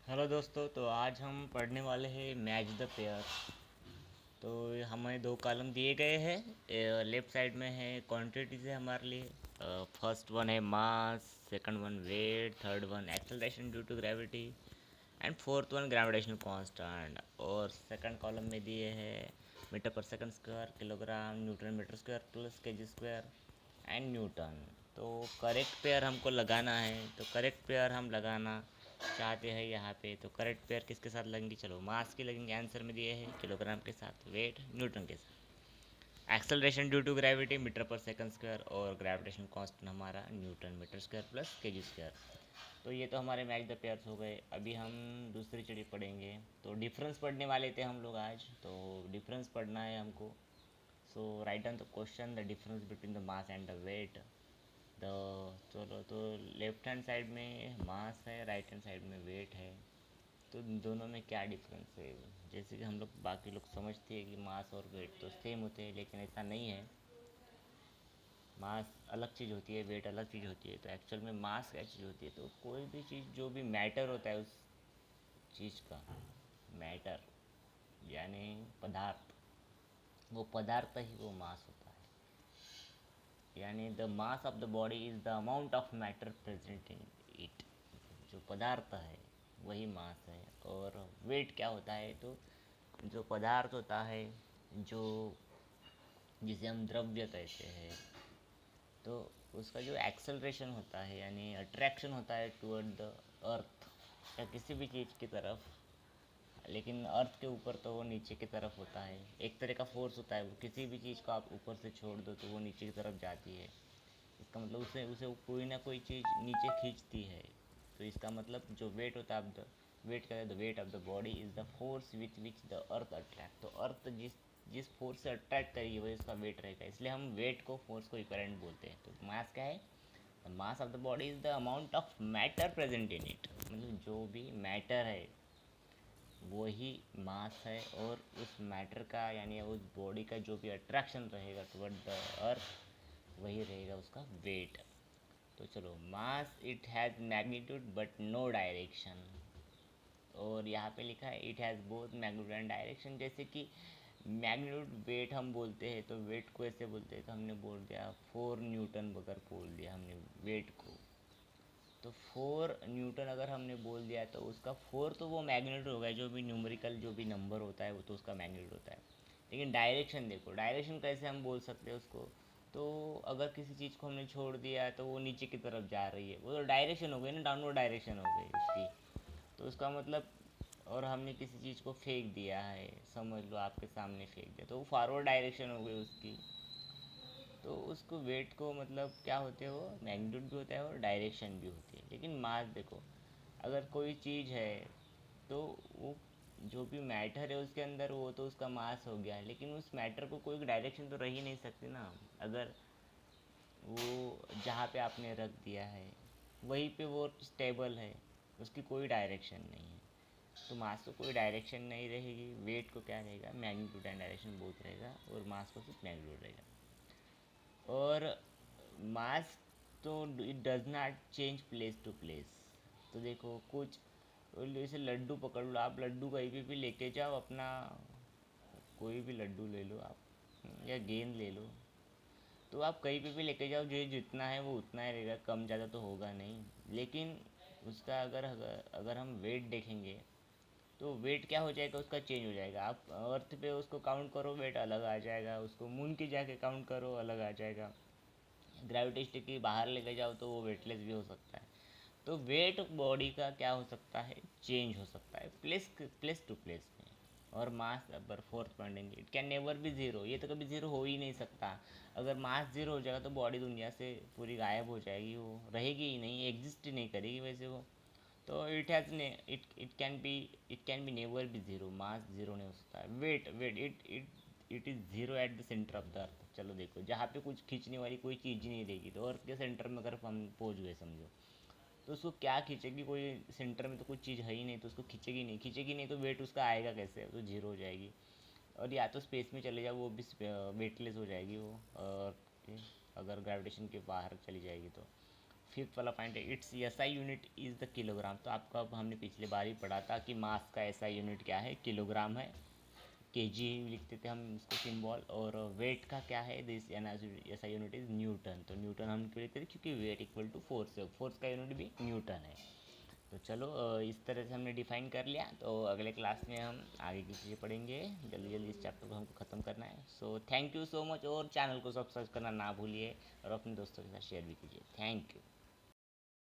Hello दोस्तों, तो आज हम पढ़ने वाले हैं मैच द पेयर। तो हमें दो कॉलम दिए गए हैं। लेफ्ट साइड में है क्वांटिटीज है हमारे लिए। फर्स्ट वन है mass, second one weight, third one acceleration due to gravity and fourth one gravitational constant. और सेकंड कॉलम में दिए हैं मीटर पर second square, kilogram, newton metre square plus KG square and newton. तो correct pair हमको लगाना है, तो करेक्ट पेयर हम लगाना चाहते हैं यहाँ पे। तो करेक्ट पेयर किसके साथ लगेंगे? चलो मास की लगेंगे, आंसर में दिए हैं किलोग्राम के साथ, वेट न्यूटन के साथ, acceleration due to gravity metre पर सेकंड स्क्वायर और ग्रेविटेशन कांस्टेंट हमारा newton metre square plus KG square. तो ये तो हमारे मैच द पेयर्स हो गए। अभी हम दूसरी चिड़ी पढ़ेंगे। तो डिफरेंस पढ़ने वाले थे हम लोग आज, तो डिफरेंस पढ़ना है हमको। So write down the question, the difference between the mass and the weight. The चलो, तो लेफ्ट हैंड साइड में मास है, राइट हैंड साइड में वेट है। तो इन दोनों में क्या डिफरेंस है? जैसे कि हम लोग बाकी लोग समझते हैं कि मास और वेट तो सेम होते हैं, लेकिन ऐसा नहीं है। मास अलग चीज़ होती है, वेट अलग चीज़ होती है। तो एक्चुअल में मास क्या चीज़ होती है? तो कोई भी चीज़ जो भी मैटर होता है उस चीज़ का, मैटर यानी पदार्थ, वो पदार्थ ही वो मास होता है। यानी the mass of the body is the amount of matter present in it. जो पदार्थ है वही मास है। और वेट क्या होता है? तो जो पदार्थ होता है, जो जिसे हम द्रव्य कहते हैं, तो उसका जो एक्सेलरेशन होता है यानी अट्रैक्शन होता है टुवर्ड द अर्थ या किसी भी चीज़ की तरफ। लेकिन अर्थ के ऊपर तो वो नीचे की तरफ होता है। एक तरह का फोर्स होता है, वो किसी भी चीज़ को आप ऊपर से छोड़ दो तो वो नीचे की तरफ जाती है। इसका मतलब उसे उसे कोई ना कोई चीज़ नीचे खींचती है। तो इसका मतलब जो वेट होता है, द वेट कहते हैं the weight of the body is the force with which the earth attract. तो अर्थ जिस जिस फोर्स से अट्रैक्ट करेगी वही इसका वेट रहेगा, इसलिए हम वेट को फोर्स को इक्विवेलेंट बोलते हैं। तो मास क्या है? The mass of the body is the amount of matter present in it. मतलब जो भी मैटर है वही मास है। और उस मैटर का यानी उस बॉडी का जो भी अट्रैक्शन रहेगा टुवर्ड द अर्थ वही रहेगा उसका वेट। तो चलो, mass it has magnitude but no direction. और यहाँ पे लिखा है it has both magnitude and direction. जैसे कि मैग्नीट्यूड वेट हम बोलते हैं, तो वेट को ऐसे बोलते हैं, तो हमने बोल दिया 4 न्यूटन अगर बोल दिया हमने वेट को, तो 4 न्यूटन अगर हमने बोल दिया तो उसका 4 तो वो मैग्नीट्यूड हो गया, जो भी न्यूमेरिकल जो भी नंबर होता है वो तो उसका मैग्नीट्यूड होता है। लेकिन डायरेक्शन देखो, डायरेक्शन कैसे हम बोल सकते हैं उसको? तो अगर किसी चीज़ को हमने छोड़ दिया तो वो नीचे की तरफ जा रही है, वो तो डायरेक्शन हो गई ना, डाउनवर्ड डायरेक्शन हो गई उसकी। तो उसका मतलब, और हमने किसी चीज़ को फेंक दिया है, समझ लो आपके सामने फेंक दिया, तो वो फॉरवर्ड डायरेक्शन हो गई उसकी। तो उसको वेट को मतलब क्या होते हैं, वो मैग्नीट्यूड भी होता है और डायरेक्शन भी होती है। लेकिन मास देखो, अगर कोई चीज़ है तो वो जो भी मैटर है उसके अंदर वो तो उसका मास हो गया, लेकिन उस मैटर को कोई डायरेक्शन तो रह ही नहीं सकती ना। अगर वो जहाँ पे आपने रख दिया है वहीं पे वो स्टेबल है, उसकी कोई डायरेक्शन नहीं है। तो मास को कोई डायरेक्शन नहीं रहेगी, वेट को क्या रहेगा, मैग्नीट्यूड एंड डायरेक्शन बहुत रहेगा, और मास को सिर्फ मैग्नीट्यूड रहेगा। और मास तो it does not change place to place. तो देखो कुछ, जैसे लड्डू पकड़ लो आप, लड्डू कहीं पे भी लेके जाओ अपना, कोई भी लड्डू ले लो आप, या गेंद ले लो, तो आप कहीं पे भी लेके जाओ, जो जितना है वो उतना ही रहेगा, कम ज़्यादा तो होगा नहीं। लेकिन उसका अगर अगर अगर हम वेट देखेंगे तो वेट क्या हो जाएगा, उसका चेंज हो जाएगा। आप अर्थ पे उसको काउंट करो वेट अलग आ जाएगा, उसको मून की जाके काउंट करो अलग आ जाएगा। ग्रेविटेशन की बाहर लेके जाओ तो वो वेटलेस भी हो सकता है। तो वेट बॉडी का क्या हो सकता है, चेंज हो सकता है प्लेस प्लेस टू प्लेस में। और मास अगर fourth point, it can never be zero, ये तो कभी ज़ीरो हो ही नहीं सकता। अगर मास ज़ीरो हो जाएगा तो बॉडी दुनिया से पूरी गायब हो जाएगी, वो रहेगी ही नहीं, एग्जिस्ट ही नहीं करेगी वैसे वो। तो it can be never be zero, mass zero नहीं हो सकता है। Weight weight it is zero at the centre of the earth. चलो देखो, जहाँ पे कुछ खींचने वाली कोई चीज़ ही नहीं रहेगी, तो अर्थ के सेंटर में अगर हम पहुँच गए समझो, तो उसको क्या खींचेगी? कोई सेंटर में तो कुछ चीज़ है ही नहीं, तो उसको खींचेगी नहीं तो वेट उसका आएगा कैसे? तो जीरो हो जाएगी। और या तो स्पेस में चले जाओ, वो भी वेटलेस हो जाएगी वो। और अगर ग्रेविटेशन के बाहर चली जाएगी तो फिफ्थ वाला पॉइंट है, it's SI unit is the kilogram. तो आपको अब हमने पिछले बार ही पढ़ा था कि मास का एसआई यूनिट क्या है, किलोग्राम है। केजी लिखते थे हम इसको सिंबल। और वेट का क्या है, this SI unit is Newton. तो न्यूटन हम क्यों लिखते थे, क्योंकि वेट इक्वल टू फोर्स है, फोर्स का यूनिट भी न्यूटन है। तो चलो इस तरह से हमने डिफाइन कर लिया। तो अगले क्लास में हम आगे की चीज़ें पढ़ेंगे। जल्दी जल्दी इस चैप्टर को हमको ख़त्म करना है। So thank you so much, और चैनल को सब्सक्राइब करना ना भूलिए और अपने दोस्तों के साथ शेयर भी कीजिए। Thank you.